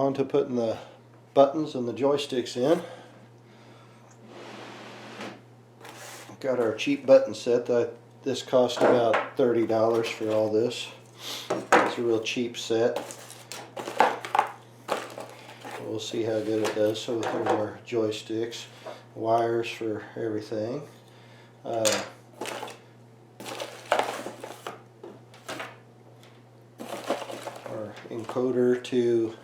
on to putting the buttons and the joysticks in. Got our cheap button set. This cost about $30 for all this. It's a real cheap set. We'll see how good it does. So there's our joysticks, wires for everything. Our encoder to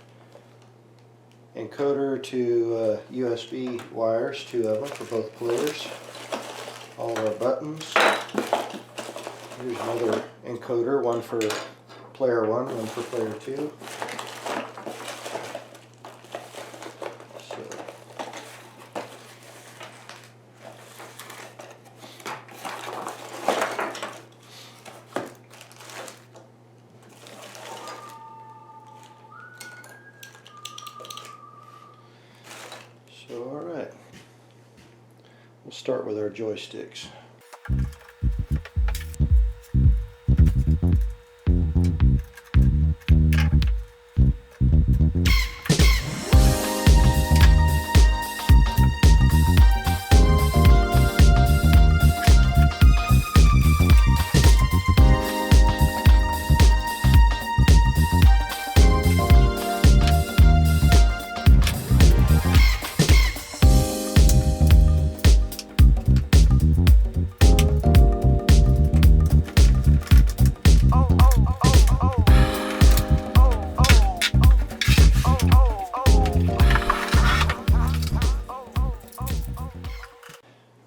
USB wires, 2 of them for both players. All our buttons. Here's another encoder, one for player 1, one for player 2. So all right, we'll start with our joysticks.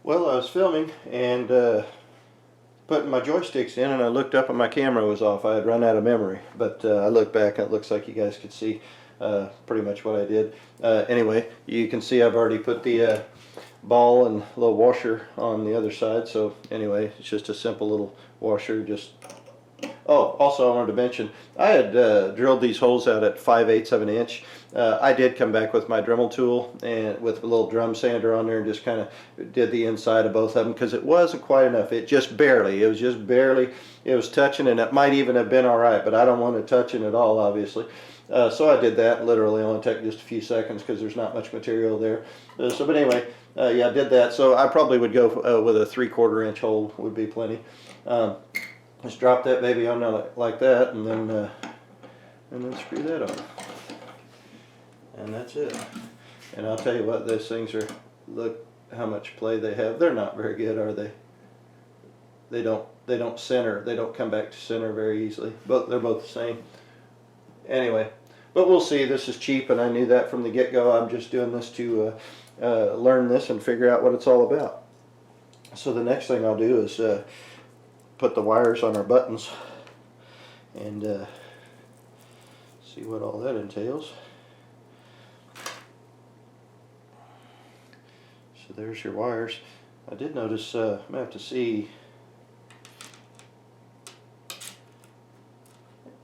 Well, I was filming and putting my joysticks in, and I looked up and my camera was off. I had run out of memory, but I looked back and it looks like you guys could see pretty much what I did. Anyway, you can see I've already put the ball and little washer on the other side. So anyway, it's just a simple little washer. Just also I wanted to mention I had drilled these holes out at 5/8 of an inch. I did come back with my Dremel tool and with a little drum sander on there and just kind of did the inside of both of them, because it wasn't quite enough. It was just barely, it was touching, and it might even have been alright, but I don't want it touching at all, obviously. So I did that. Literally only took just a few seconds because there's not much material there. But anyway, yeah, I did that. So I probably would go with a 3/4 inch hole would be plenty. Just drop that baby on there like that, and then screw that on. And that's it. And I'll tell you what, those things are, look how much play they have. They're not very good, are they? They don't center. They don't come back to center very easily. But they're both the same. Anyway, but we'll see. This is cheap, and I knew that from the get-go. I'm just doing this to learn this and figure out what it's all about. So the next thing I'll do is put the wires on our buttons and see what all that entails. So there's your wires. I did notice I'm gonna have to see.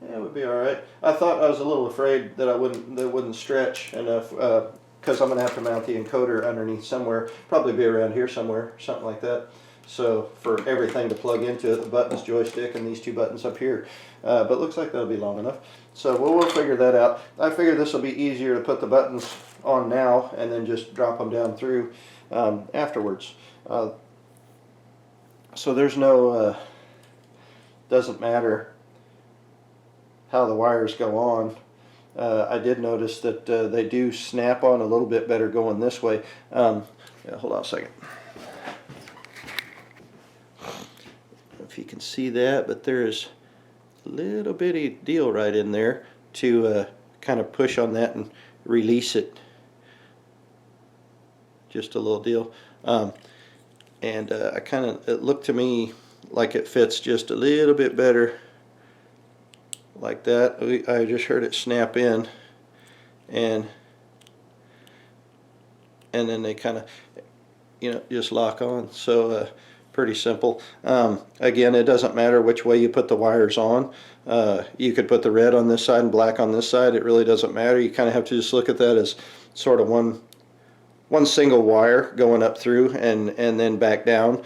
Yeah, it would be all right. I thought, I was a little afraid that it wouldn't stretch enough, because I'm gonna have to mount the encoder underneath somewhere, probably be around here somewhere, something like that. So for everything to plug into it, the buttons, joystick, and these 2 buttons up here. But looks like that'll be long enough. So we'll figure that out. I figure this will be easier to put the buttons on now and then just drop them down through afterwards. So there's no, doesn't matter how the wires go on. I did notice that they do snap on a little bit better going this way. Yeah, hold on a second. If you can see that, but there's a little bitty deal right in there to kind of push on that and release it. Just a little deal. And it looked to me like it fits just a little bit better like that. I just heard it snap in, and then they kind of, just lock on. So pretty simple. Again, it doesn't matter which way you put the wires on. You could put the red on this side and black on this side. It really doesn't matter. You kind of have to just look at that as sort of one single wire going up through and then back down.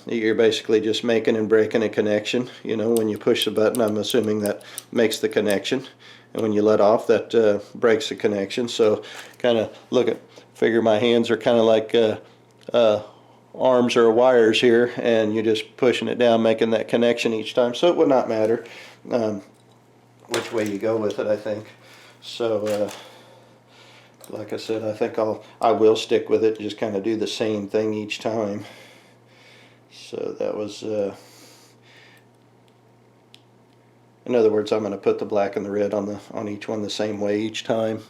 You're basically just making and breaking a connection. When you push the button, I'm assuming that makes the connection. and when you let off, that breaks the connection. So kind of figure my hands are kind of like arms or wires here, and you're just pushing it down, making that connection each time. So it would not matter which way you go with it, I think. So like I said, I think I will stick with it, just kind of do the same thing each time. So that was in other words, I'm going to put the black and the red on each one the same way each time.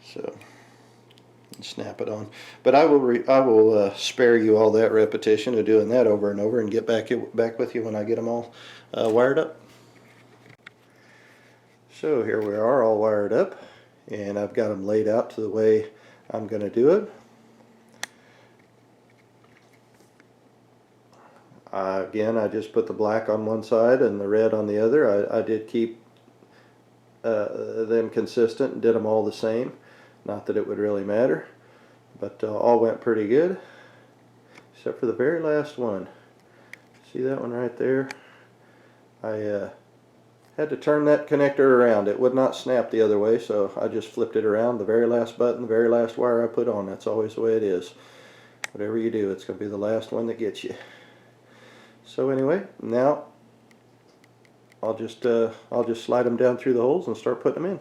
So snap it on. But I will spare you all that repetition of doing that over and over, and get back with you when I get them all wired up. So here we are, all wired up, and I've got them laid out to the way I'm going to do it. Again, I just put the black on one side and the red on the other. I did keep them consistent and did them all the same. Not that it would really matter, but all went pretty good, except for the very last one. See that one right there? I had to turn that connector around. It would not snap the other way, so I just flipped it around. The very last button, the very last wire I put on. That's always the way it is. Whatever you do, it's going to be the last one that gets you. So anyway, now I'll just slide them down through the holes and start putting them in.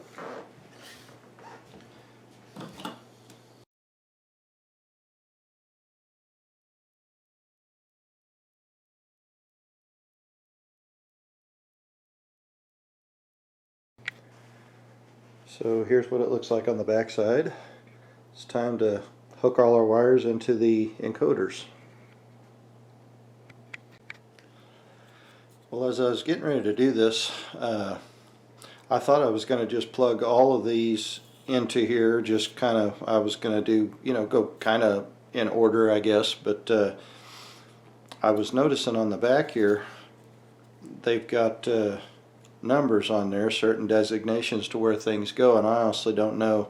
So here's what it looks like on the back side. It's time to hook all our wires into the encoders. Well, as I was getting ready to do this, I thought I was going to just plug all of these into here, just kind of, I was going to do, go kind of in order, I guess, but I was noticing on the back here, they've got numbers on there, certain designations to where things go, and I honestly don't know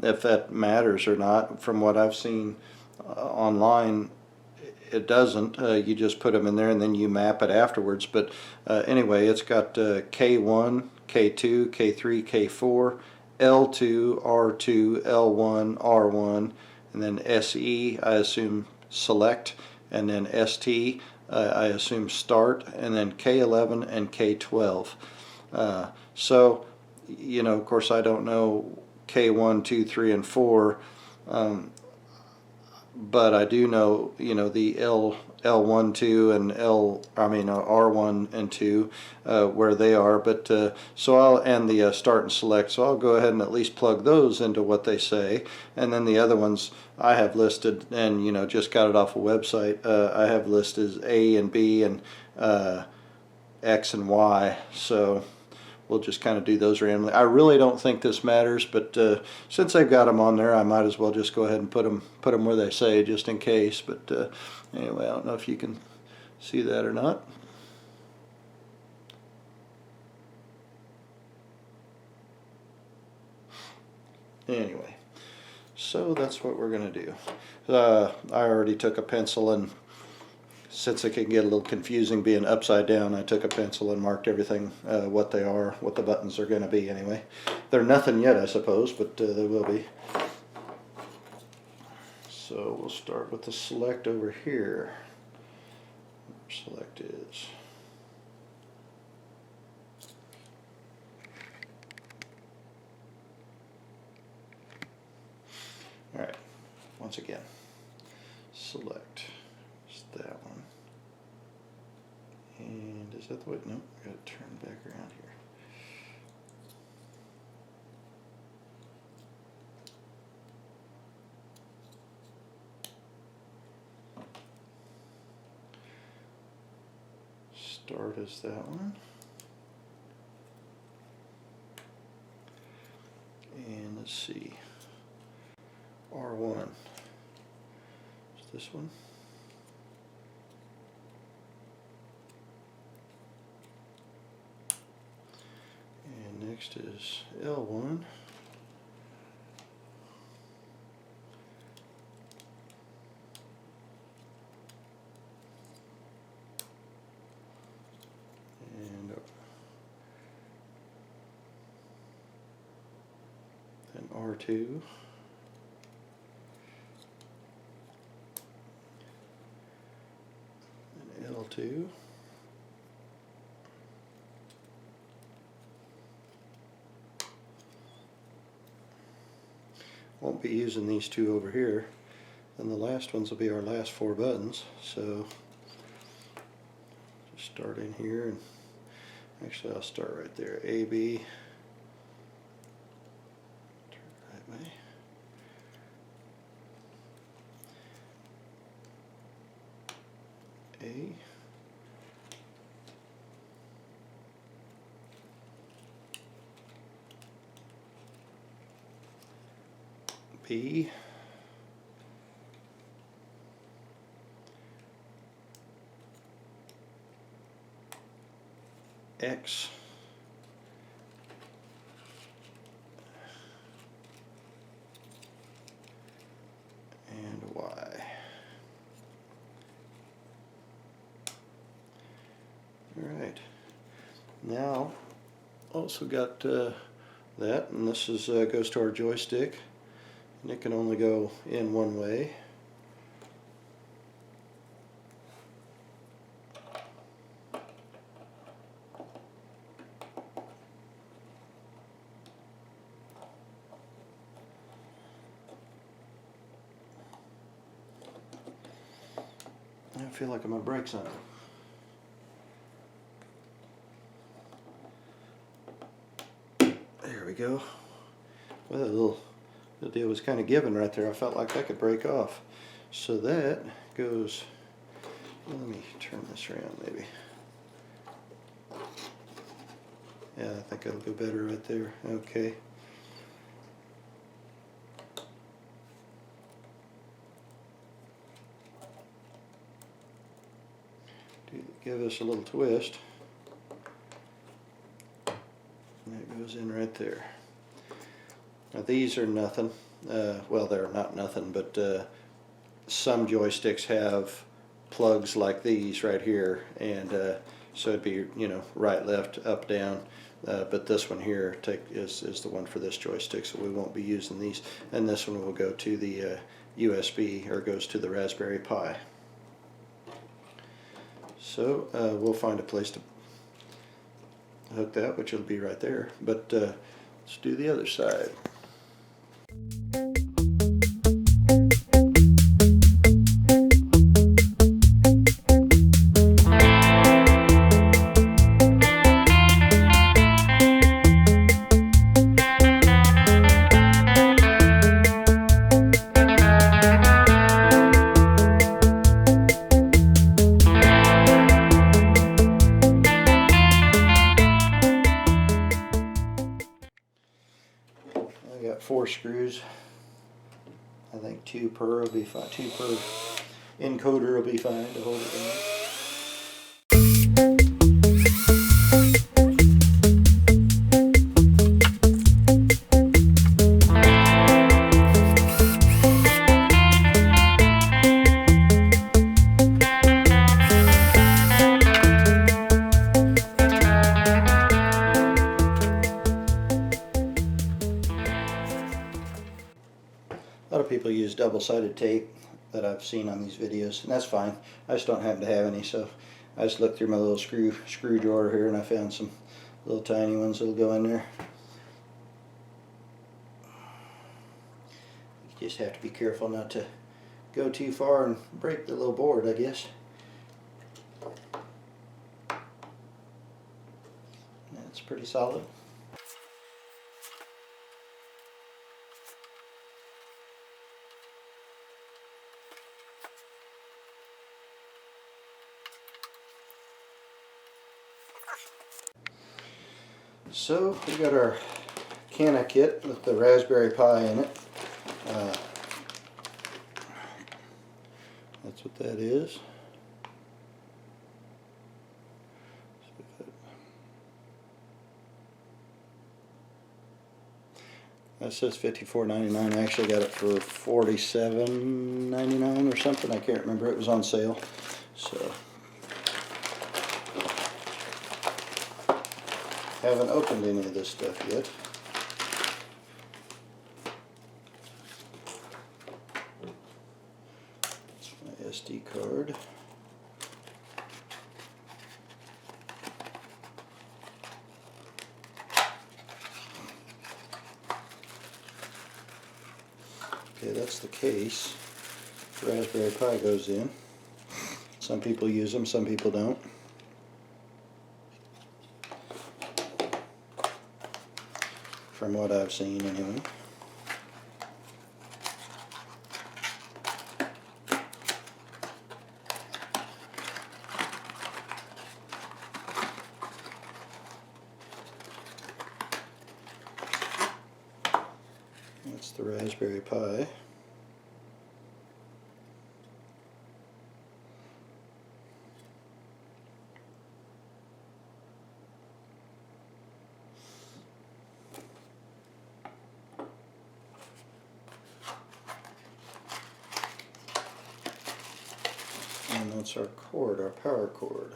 if that matters or not. From what I've seen online, it doesn't. You just put them in there and then you map it afterwards. But anyway, it's got K1, K2, K3, K4, L2, R2, L1, R1, and then SE, I assume select, and then ST, I assume start, and then K11 and K12. So, of course I don't know K1, 2, 3, and 4, but I do know, the L1, 2, and R1 and 2, where they are. But and the start and select. So I'll go ahead and at least plug those into what they say, and then the other ones I have listed, and just got it off a website. I have listed as A and B and X and Y. So we'll just kind of do those randomly. I really don't think this matters, but since they've got them on there, I might as well just go ahead and put them where they say, just in case. But anyway, I don't know if you can see that or not. Anyway, so that's what we're going to do. I already took a pencil, and since it can get a little confusing being upside down, I took a pencil and marked everything, what they are, what the buttons are going to be anyway. They're nothing yet, I suppose, but they will be. So we'll start with the select over here. Select is. Alright, once again, select is that one. And is that the way? Nope, I gotta turn back around here. Start is that one. And let's see. R1 is this one. And next is L1. And R2. And L2. Won't be using these two over here, and the last ones will be our last 4 buttons. So just start in here, and actually I'll start right there. A, B, turn right way. A, B, X, and Y. Alright, now also got that, and this is goes to our joystick, and it can only go in one way. I feel like I'm gonna break something. There we go. Well, the deal was kind of given right there. I felt like that could break off. So that goes, well, let me turn this around maybe. Yeah, I think that'll go better right there. Okay. Give us a little twist. And that goes in right there. Now these are nothing. Well, they're not nothing, but some joysticks have plugs like these right here, and so it'd be, you know, right, left, up, down. But this one here is the one for this joystick, so we won't be using these. And this one will go to the USB, or goes to the Raspberry Pi. So we'll find a place to hook that, which will be right there. But let's do the other side. I got 4 screws. I think 2 per will be fine. 2 per encoder will be fine to hold it down. A lot of people use double-sided tape that I've seen on these videos, and that's fine. I just don't happen to have any, so I just looked through my little screw drawer here, and I found some little tiny ones that'll go in there. You just have to be careful not to go too far and break the little board, I guess. That's pretty solid. So we got our Cana kit with the Raspberry Pi in it. That's what that is. That says $54.99. I actually got it for $47.99 or something. I can't remember. It was on sale. So haven't opened any of this stuff yet. Okay, that's the case. Raspberry Pi goes in. Some people use them, some people don't. From what I've seen anyway. That's the Raspberry Pi. And that's our cord, our power cord.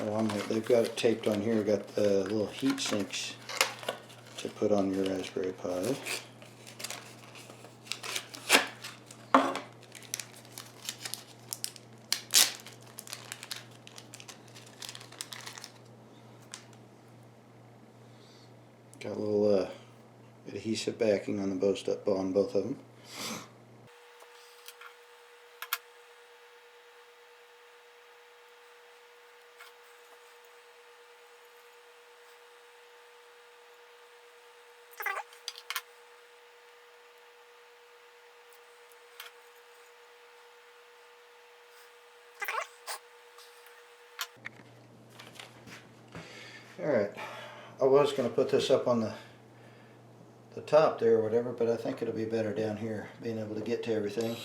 Oh, they've got it taped on here, got the little heat sinks to put on your Raspberry Pi. Got a little adhesive backing on both of them. Alright, I was going to put this up on the top there or whatever, but I think it'll be better down here, being able to get to everything.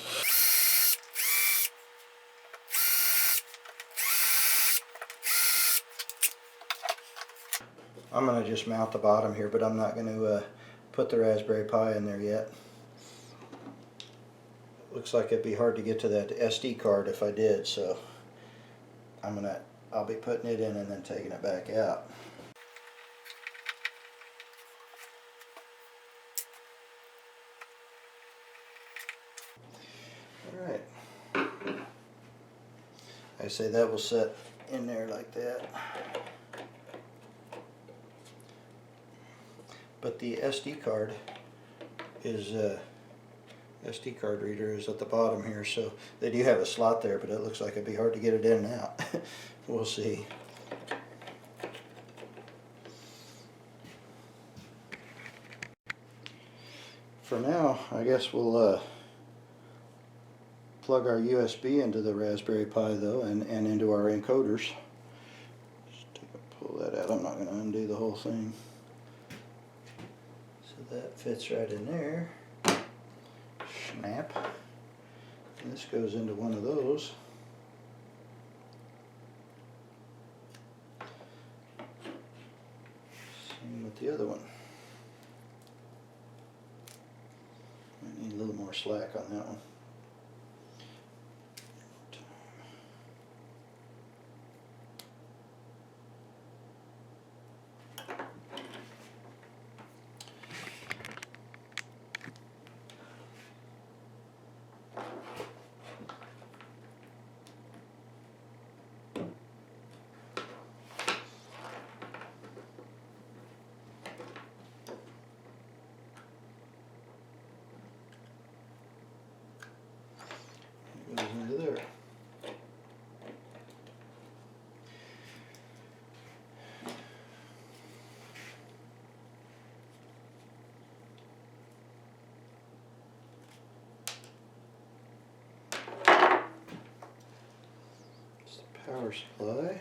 I'm going to just mount the bottom here, but I'm not going to put the Raspberry Pi in there yet. Looks like it'd be hard to get to that SD card if I did, so I'll be putting it in and then taking it back out. Alright. I say that will set in there like that. But the SD card SD card reader is at the bottom here, so they do have a slot there, but it looks like it'd be hard to get it in and out. We'll see. For now, I guess we'll plug our USB into the Raspberry Pi though, and into our encoders. Just pull that out. I'm not going to undo the whole thing. So that fits right in there. Snap. And this goes into one of those. Same with the other one. I need a little more slack on that one. Goes into there. It's the power supply.